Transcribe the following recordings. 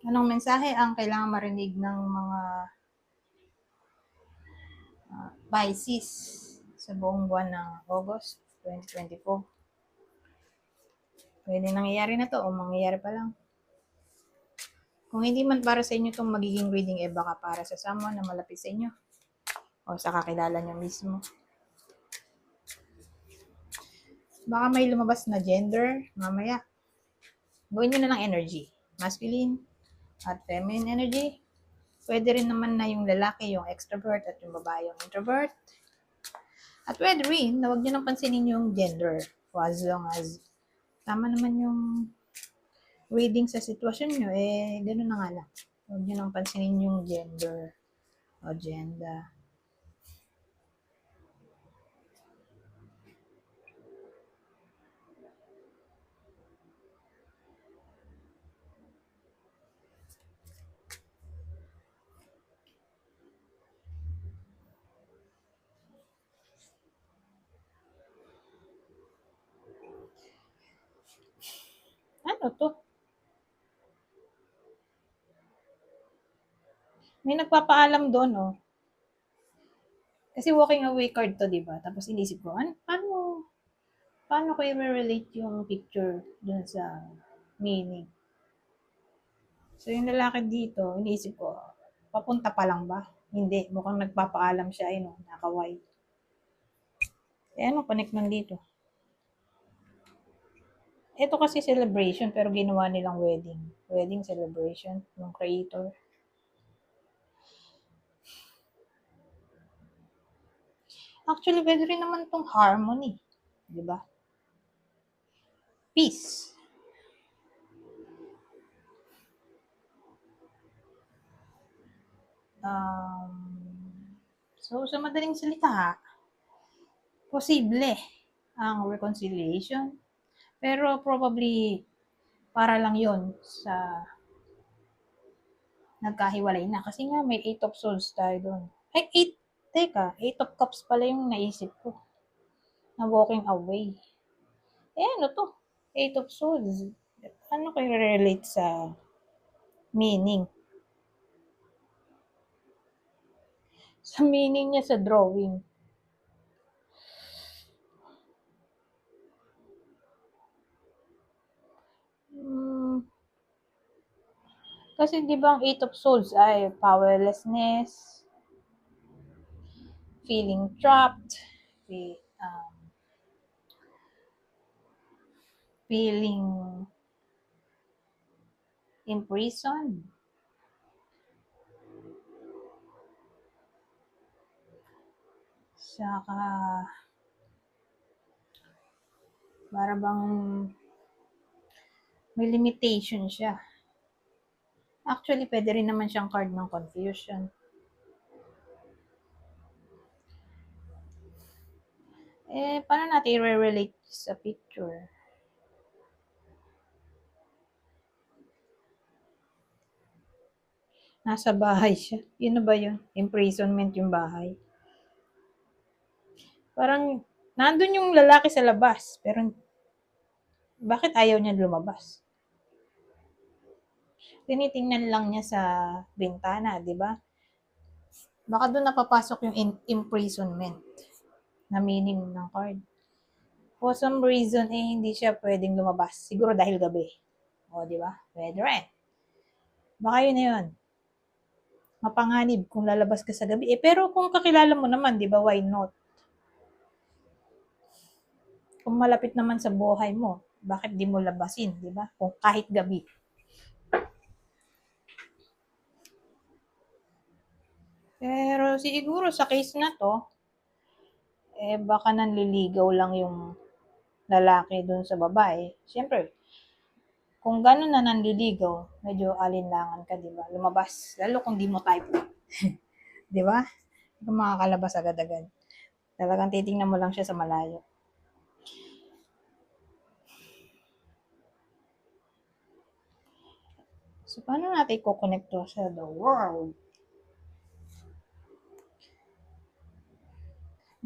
Anong mensahe ang kailangan marinig ng mga Pisces sa buong buwan ng August 2024? Pwede nangyayari na to o mangyayari pa lang. Kung hindi man para sa inyo itong magiging reading, baka para sa someone na malapit sa inyo o sa kakilala nyo mismo. Baka may lumabas na gender mamaya. Buuin nyo na ng energy. Masculine at feminine energy. Pwede rin naman na yung lalaki, yung extrovert, at yung babae, yung introvert. At pwede rin na huwag nyo nang pansinin yung gender. As long as tama naman yung reading sa sitwasyon nyo, gano'n na nga lang. Huwag nyo nang pansinin yung gender o gender. Ano to? May nagpapaalam doon, oh. Kasi walking away card to, di ba? Tapos inisip ko, paano ko i-relate yung picture dun sa meaning? So, yung lalaki dito, iniisip ko, papunta pa lang ba? Hindi, mukhang nagpapaalam siya, no, nakaway. Ano connect nun dito? Ito kasi celebration, pero ginawa nilang wedding. Wedding celebration, ng creator. Actually, pwede rin naman tong harmony. Di ba? Peace. So, sa madaling salita, posible ang reconciliation. Pero probably, para lang yon sa nagkahiwalay na. Kasi nga, may 8 of Swords tayo doon. Ay, 8. Teka, 8 of Cups pala yung naisip ko. Na walking away. Ano to? 8 of Swords. Ano kayo relate sa meaning? Sa meaning niya sa drawing. Kasi di ba ang 8 of Swords ay powerlessness, feeling trapped, feeling imprisoned. Saka, para bang may limitation siya. Actually, pwede rin naman siyang card ng confusion. Paano natin i-relate sa picture? Nasa bahay siya. Yun na ba yun? Imprisonment yung bahay. Parang, nandun yung lalaki sa labas, pero bakit ayaw niya lumabas? Tinitingnan lang niya sa bintana, di ba? Baka doon napapasok yung imprisonment na meaning ng card. For some reason, hindi siya pwedeng lumabas. Siguro dahil gabi. O, di ba? Pwede rin. Baka yun na yun. Mapanganib kung lalabas ka sa gabi. Pero kung kakilala mo naman, di ba, why not? Kung malapit naman sa buhay mo, bakit di mo labasin, di ba? Kung kahit gabi. Pero siguro sa case na to, baka nanliligaw lang yung lalaki dun sa babae. Siyempre, kung gano'n na nanliligaw, medyo alinlangan ka, di ba? Lumabas. Lalo kung di mo type. Di ba? Kung makakalabas agad-agad. Talagang titingnan mo lang siya sa malayo. So, paano natin i-connect to sa the world?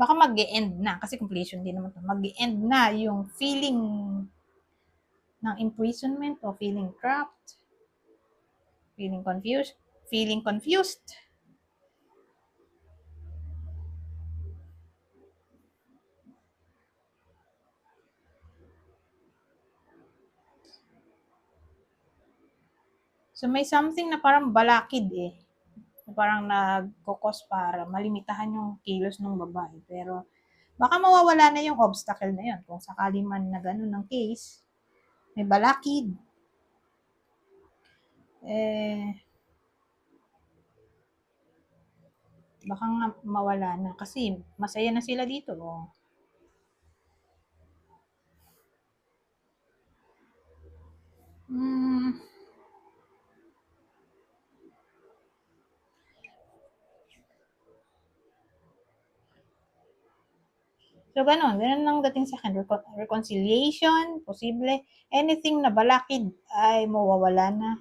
Baka mag-e-end na, kasi completion din naman to. Mag-e-end na yung feeling ng imprisonment o feeling trapped, Feeling confused? Feeling confused? So may something na parang balakid eh. Na parang nagkukos para malimitahan yung kilos ng babae. Pero baka mawawala na yung obstacle na yun. Kung sakali man na ganun ang case, may balakid. Eh, baka nga mawala na. Kasi masaya na sila dito. Oh. Hmm, so, ganun. Ganun lang dating sa akin. Reconciliation, posible. Anything na balakid ay mawawala na.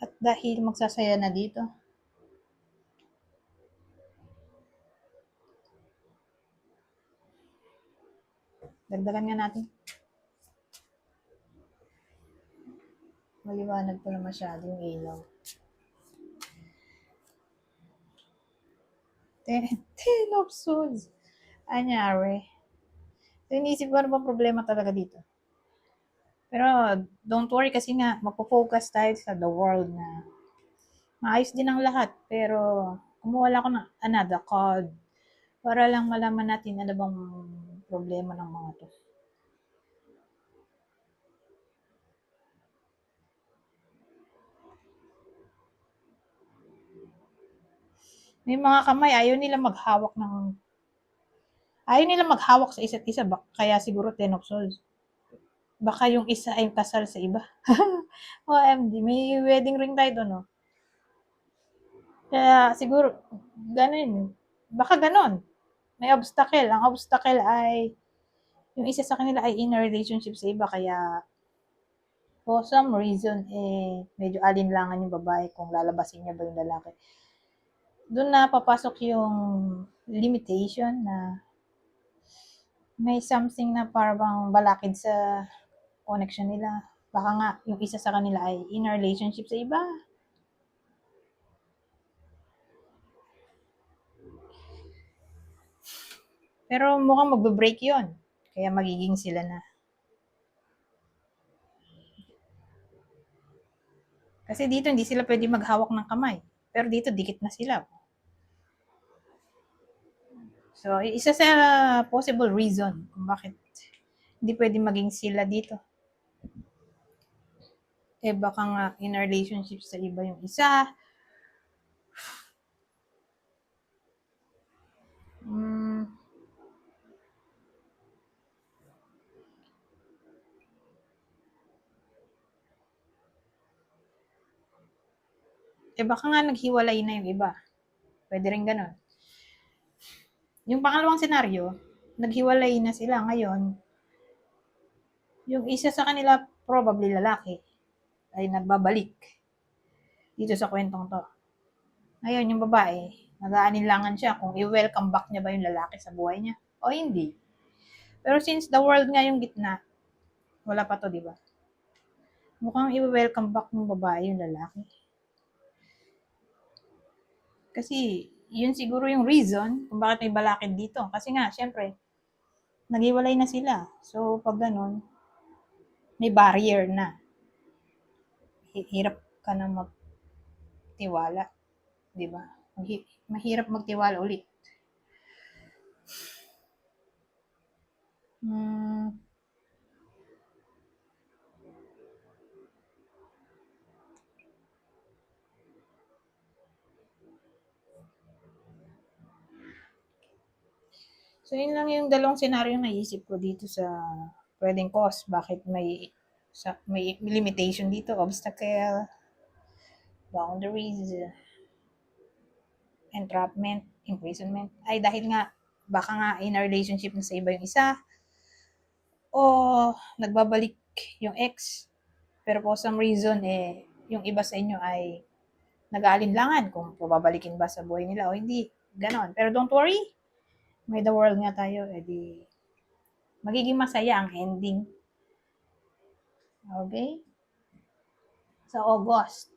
At dahil magsasaya na dito. Dagdagan nga natin. Maliwanag pala masyado yung ilaw. Ten of Swords. Anyari. So, iniisip ko ano bang problema talaga dito. Pero, don't worry kasi nga, magpo-focus tayo sa the world na maayos din ang lahat. Pero, kumuha ako ng another card para lang malaman natin ano bang problema ng mga to. May mga kamay, ayaw nila maghawak sa isa't isa, kaya siguro Ten of Swords. Baka yung isa ay kasal sa iba. OMG, may wedding ring tayo doon, no? Kaya siguro, ganun. Baka ganun. May obstacle. Ang obstacle ay, yung isa sa kanila ay in a relationship sa iba, kaya for some reason, medyo alinlangan yung babae kung lalabasin niya ba yung lalaki. Doon na papasok yung limitation na may something na parang balakid sa connection nila. Baka nga, yung isa sa kanila ay in a relationship sa iba. Pero mukhang magbe-break yon. Kaya magiging sila na. Kasi dito hindi sila pwede maghawak ng kamay. Pero dito dikit na sila. So, isa sa possible reason kung bakit hindi pwede maging sila dito. Baka nga in a relationship sa iba yung isa. Hmm, baka nga naghiwalay na yung iba. Pwede rin ganun. Yung pangalawang senaryo, naghiwalay na sila ngayon. Yung isa sa kanila, probably lalaki, ay nagbabalik dito sa kwentong to. Ngayon, yung babae, nag-aanilangan siya kung i-welcome back niya ba yung lalaki sa buhay niya o hindi. Pero since the world nga yung gitna, wala pa to, di ba? Mukhang i-welcome back ng babae yung lalaki. Kasi, yun siguro yung reason kung bakit may balakid dito. Kasi nga, syempre, naghiwalay na sila. So, pag ganun, may barrier na. Hirap ka na magtiwala, di ba? Mahirap magtiwala ulit. Hmm, so, yun lang yung dalawang senaryo na naisip ko dito sa pwedeng cause. Bakit may limitation dito, obstacle, boundaries, entrapment, imprisonment. Ay dahil nga, baka nga in a relationship na sa iba yung isa, o nagbabalik yung ex, pero for some reason, yung iba sa inyo ay nag-aalinlangan kung pababalikin ba sa buhay nila o hindi. Ganon. Pero don't worry, may the world nga tayo, edi magiging masaya ang ending. Okay? sa August.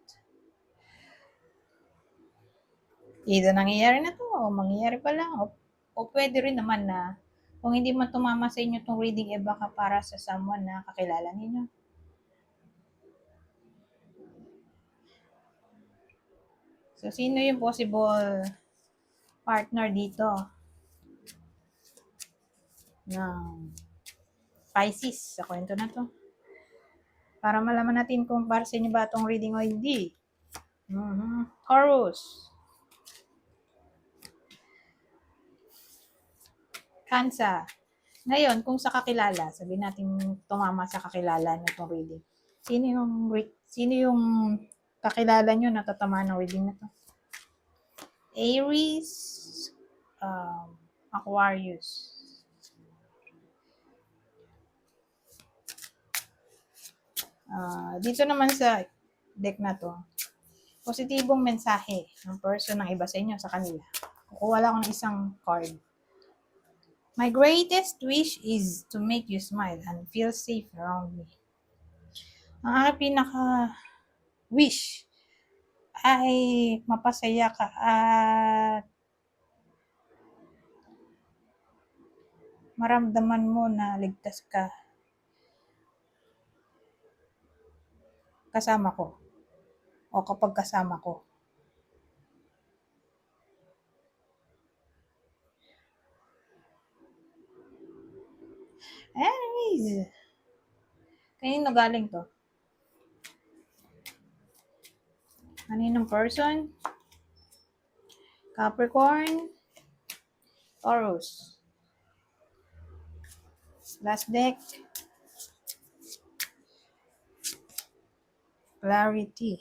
Either nangyayari na to o mangyayari pa lang o pwede rin naman na kung hindi man tumama sa inyo tong reading, baka para sa someone na kakilala ninyo. So, sino yung possible partner dito ng Pisces sa kwento na to? Para malaman natin kung para sa inyo ba itong reading o hindi. Taurus. Cancer. Ngayon, kung sa kakilala, sabihin natin tumama sa kakilala nyo itong reading. Sino yung kakilala nyo na tatamaan ng reading na to? Aries, Aquarius. Dito naman sa deck na to, positibong mensahe ng person ng iba sa inyo sa kanila. Kukuha lang ako ng isang card. My greatest wish is to make you smile and feel safe around me. Ang aking pinaka-wish ay mapasaya ka at maramdaman mo na ligtas ka kasama ko o kapag kasama ko. Anyways, kanino galing to? Kaninong person? Capricorn, Taurus. Last deck, Clarity.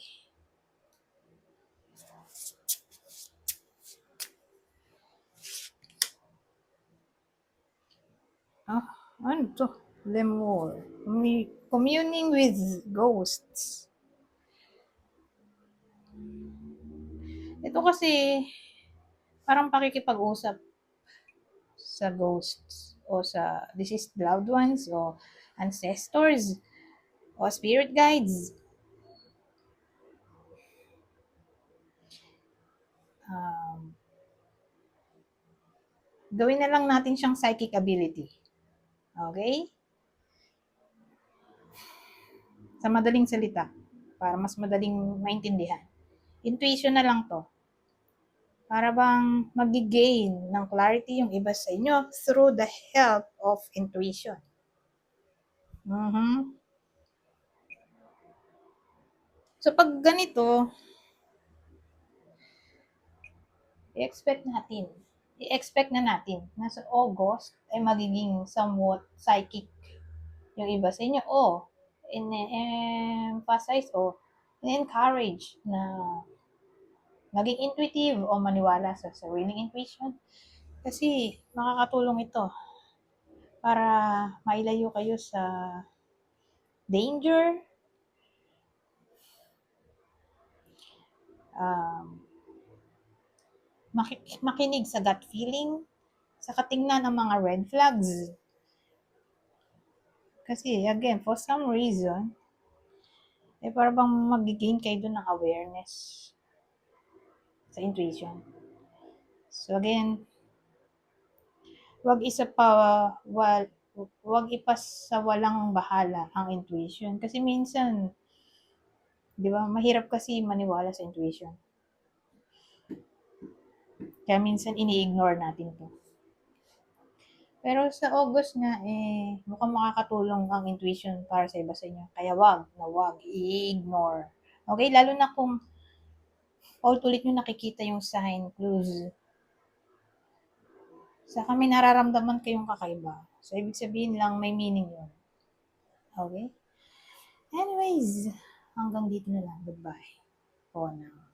Ano to? Lemur. Communing with ghosts. Ito kasi parang pakikipag-usap sa ghosts o sa deceased loved ones o ancestors o spirit guides. Gawin na lang natin siyang psychic ability. Okay? Sa madaling salita, para mas madaling maintindihan. Intuition na lang to. Para bang mag-gain ng clarity yung iba sa inyo through the help of intuition. So, pag ganito, i-expect na natin na sa August ay magiging somewhat psychic yung iba sa inyo o in-emphasize o in-encourage na maging intuitive o maniwala sa sariling intuition. Kasi makakatulong ito para mailayo kayo sa danger, makinig sa gut feeling, sa katingnan ng mga red flags. Kasi again, for some reason, para bang mag-gain kayo doon ng awareness sa intuition. So again, wag ipasawalang bahala ang intuition. Kasi minsan, di ba, mahirap kasi maniwala sa intuition. Kaya minsan ini-ignore natin to. Pero sa August nga, mukhang makakatulong ang intuition para sa iba sa inyo. Kaya wag i-ignore. Okay? Lalo na kung ulit nyo nakikita yung sign, clues. Sa kami nararamdaman kayong kakaiba. So, ibig sabihin lang may meaning yun. Okay? Anyways, hanggang dito na lang. Goodbye. For now.